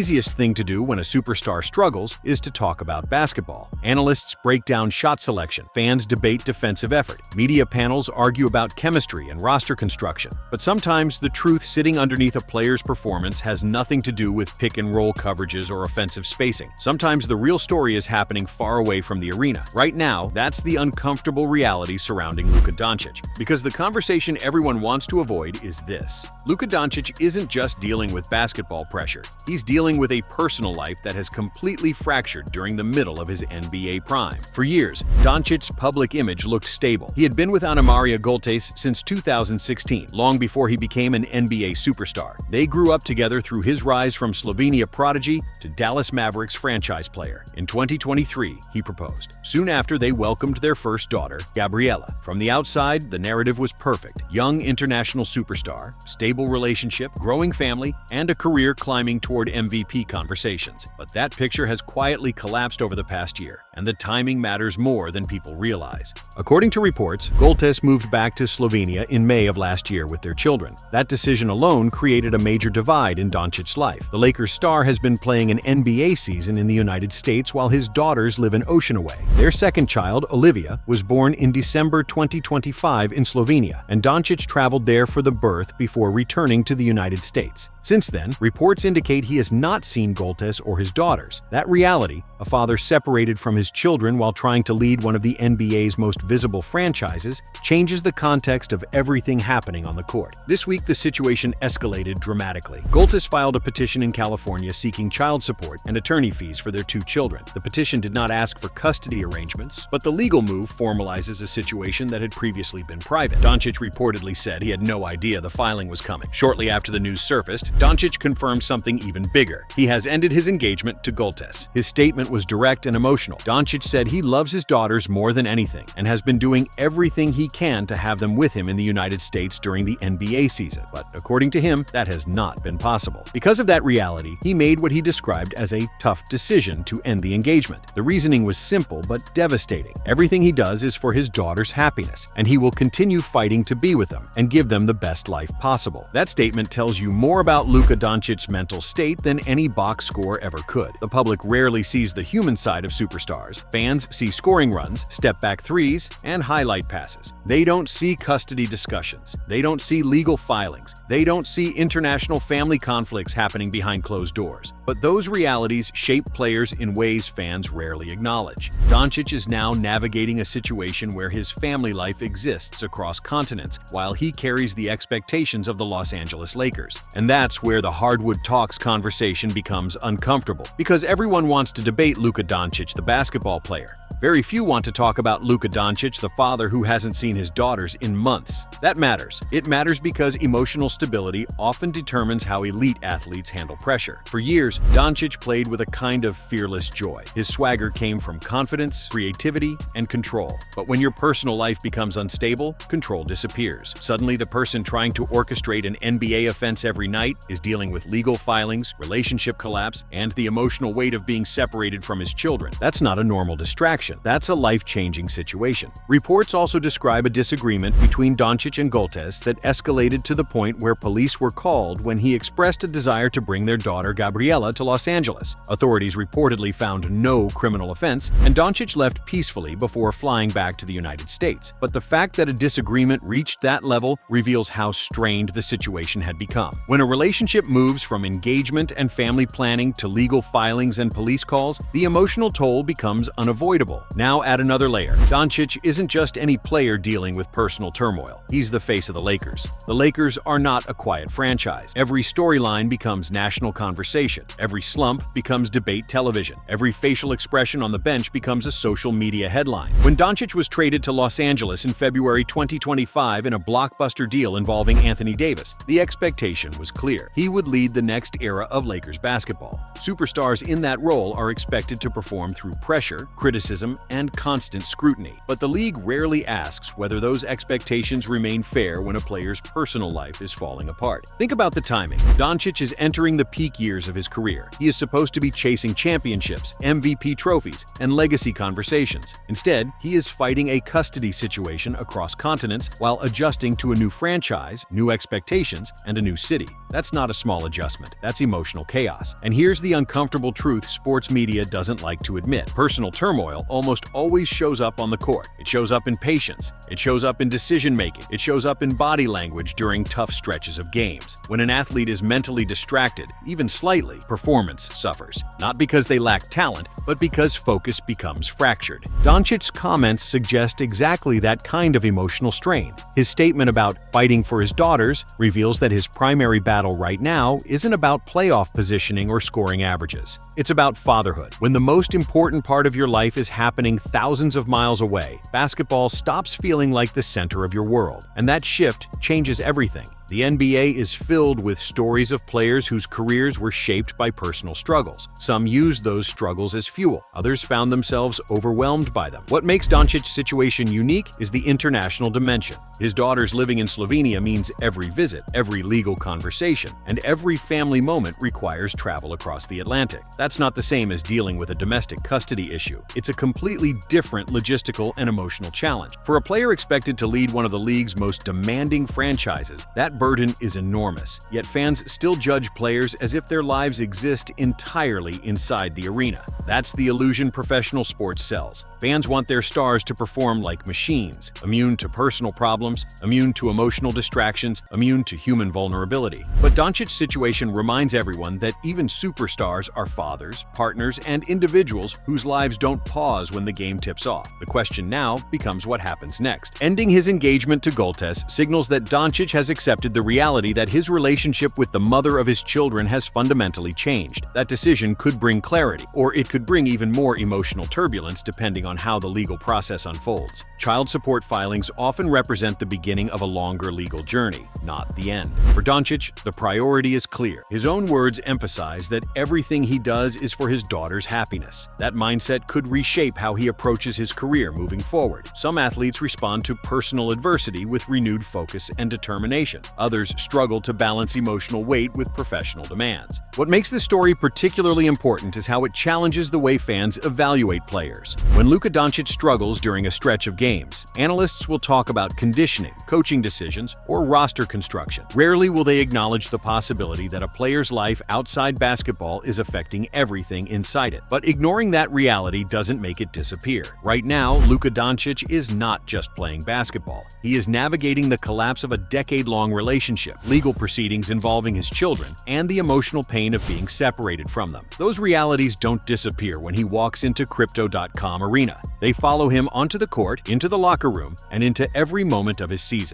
Easiest thing to do when a superstar struggles is to talk about basketball. Analysts break down shot selection, fans debate defensive effort, media panels argue about chemistry and roster construction. But sometimes the truth sitting underneath a player's performance has nothing to do with pick-and-roll coverages or offensive spacing. Sometimes the real story is happening far away from the arena. Right now, that's the uncomfortable reality surrounding Luka Dončić. Because the conversation everyone wants to avoid is this: Luka Dončić isn't just dealing with basketball pressure. He's dealing with a personal life that has completely fractured during the middle of his NBA prime. For years, Dončić's public image looked stable. He had been with Anamaria Goltes since 2016, long before he became an NBA superstar. They grew up together through his rise from Slovenia prodigy to Dallas Mavericks franchise player. In 2023, he proposed. Soon after, they welcomed their first daughter, Gabriela. From the outside, the narrative was perfect. Young international superstar, stable relationship, growing family, and a career climbing toward MVP conversations. But that picture has quietly collapsed over the past year, and the timing matters more than people realize. According to reports, Goltes moved back to Slovenia in May of last year with their children. That decision alone created a major divide in Dončić's life. The Lakers star has been playing an NBA season in the United States while his daughters live an ocean away. Their second child, Olivia, was born in December 2025 in Slovenia, and Dončić traveled there for the birth before returning to the United States. Since then, reports indicate he has not seen Goltes or his daughters. That reality, a father separated from his children while trying to lead one of the NBA's most visible franchises, changes the context of everything happening on the court. This week, the situation escalated dramatically. Goltes filed a petition in California seeking child support and attorney fees for their two children. The petition did not ask for custody arrangements, but the legal move formalizes a situation that had previously been private. Dončić reportedly said he had no idea the filing was coming. Shortly after the news surfaced, Dončić confirmed something even bigger. He has ended his engagement to Goltes. His statement was direct and emotional. Dončić said he loves his daughters more than anything and has been doing everything he can to have them with him in the United States during the NBA season. But according to him, that has not been possible. Because of that reality, he made what he described as a tough decision to end the engagement. The reasoning was simple but devastating. Everything he does is for his daughter's happiness, and he will continue fighting to be with them and give them the best life possible. That statement tells you more about Luka Dončić's mental state than any box score ever could. The public rarely sees the human side of superstars. Fans see scoring runs, step-back threes, and highlight passes. They don't see custody discussions. They don't see legal filings. They don't see international family conflicts happening behind closed doors. But those realities shape players in ways fans rarely acknowledge. Dončić is now navigating a situation where his family life exists across continents, while he carries the expectations of the Los Angeles Lakers. And that's where the Hardwood Talks conversation becomes uncomfortable, because everyone wants to debate Luka Dončić, the basketball player. Very few want to talk about Luka Dončić, the father who hasn't seen his daughters in months. That matters. It matters because emotional stability often determines how elite athletes handle pressure. For years, Dončić played with a kind of fearless joy. His swagger came from confidence, creativity, and control. But when your personal life becomes unstable, control disappears. Suddenly, the person trying to orchestrate an NBA offense every night is dealing with legal filings, relationship collapse, and the emotional weight of being separated from his children. That's not a normal distraction. That's a life-changing situation. Reports also describe a disagreement between Dončić and Goltes that escalated to the point where police were called when he expressed a desire to bring their daughter Gabriela to Los Angeles. Authorities reportedly found no criminal offense, and Dončić left peacefully before flying back to the United States. But the fact that a disagreement reached that level reveals how strained the situation had become. When a relationship moves from engagement and family planning to legal filings and police calls, the emotional toll becomes unavoidable. Now add another layer. Dončić isn't just any player dealing with personal turmoil. He's the face of the Lakers. The Lakers are not a quiet franchise. Every storyline becomes national conversation. Every slump becomes debate television. Every facial expression on the bench becomes a social media headline. When Dončić was traded to Los Angeles in February 2025 in a blockbuster deal involving Anthony Davis, the expectation was clear. He would lead the next era of Lakers basketball. Superstars in that role are expected to perform through pressure, criticism, and constant scrutiny. But the league rarely asks whether those expectations remain fair when a player's personal life is falling apart. Think about the timing. Dončić is entering the peak years of his career. He is supposed to be chasing championships, MVP trophies, and legacy conversations. Instead, he is fighting a custody situation across continents while adjusting to a new franchise, new expectations, and a new city. That's not a small adjustment. That's emotional chaos. And here's the uncomfortable truth sports media doesn't like to admit. Personal turmoil almost always shows up on the court. It shows up in patience. It shows up in decision-making. It shows up in body language during tough stretches of games. When an athlete is mentally distracted, even slightly, performance suffers. Not because they lack talent, but because focus becomes fractured. Dončic's comments suggest exactly that kind of emotional strain. His statement about fighting for his daughters reveals that his primary battle right now isn't about playoff positioning or scoring averages. It's about fatherhood. When the most important part of your life is happening thousands of miles away, basketball stops feeling like the center of your world. And that shift changes everything. The NBA is filled with stories of players whose careers were shaped by personal struggles. Some used those struggles as fuel. Others found themselves overwhelmed by them. What makes Dončic's situation unique is the international dimension. His daughters living in Slovenia means every visit, every legal conversation, and every family moment requires travel across the Atlantic. That's not the same as dealing with a domestic custody issue. It's a completely different logistical and emotional challenge. For a player expected to lead one of the league's most demanding franchises, that burden is enormous, yet fans still judge players as if their lives exist entirely inside the arena. That's the illusion professional sports sells. Fans want their stars to perform like machines, immune to personal problems, immune to emotional distractions, immune to human vulnerability. But Dončic's situation reminds everyone that even superstars are fathers, partners, and individuals whose lives don't pause when the game tips off. The question now becomes what happens next. Ending his engagement to Goltes signals that Dončić has accepted the reality that his relationship with the mother of his children has fundamentally changed. That decision could bring clarity, or it could bring even more emotional turbulence depending on how the legal process unfolds. Child support filings often represent the beginning of a longer legal journey, not the end. For Dončić, the priority is clear. His own words emphasize that everything he does is for his daughter's happiness. That mindset could reshape how he approaches his career moving forward. Some athletes respond to personal adversity with renewed focus and determination. Others struggle to balance emotional weight with professional demands. What makes this story particularly important is how it challenges the way fans evaluate players. When Luka Dončić struggles during a stretch of games, analysts will talk about conditioning, coaching decisions, or roster construction. Rarely will they acknowledge the possibility that a player's life outside basketball is affecting everything inside it. But ignoring that reality doesn't make it disappear. Right now, Luka Dončić is not just playing basketball. He is navigating the collapse of a decade-long relationship, legal proceedings involving his children, and the emotional pain of being separated from them. Those realities don't disappear when he walks into Crypto.com arena. They follow him onto the court, into the locker room, and into every moment of his season.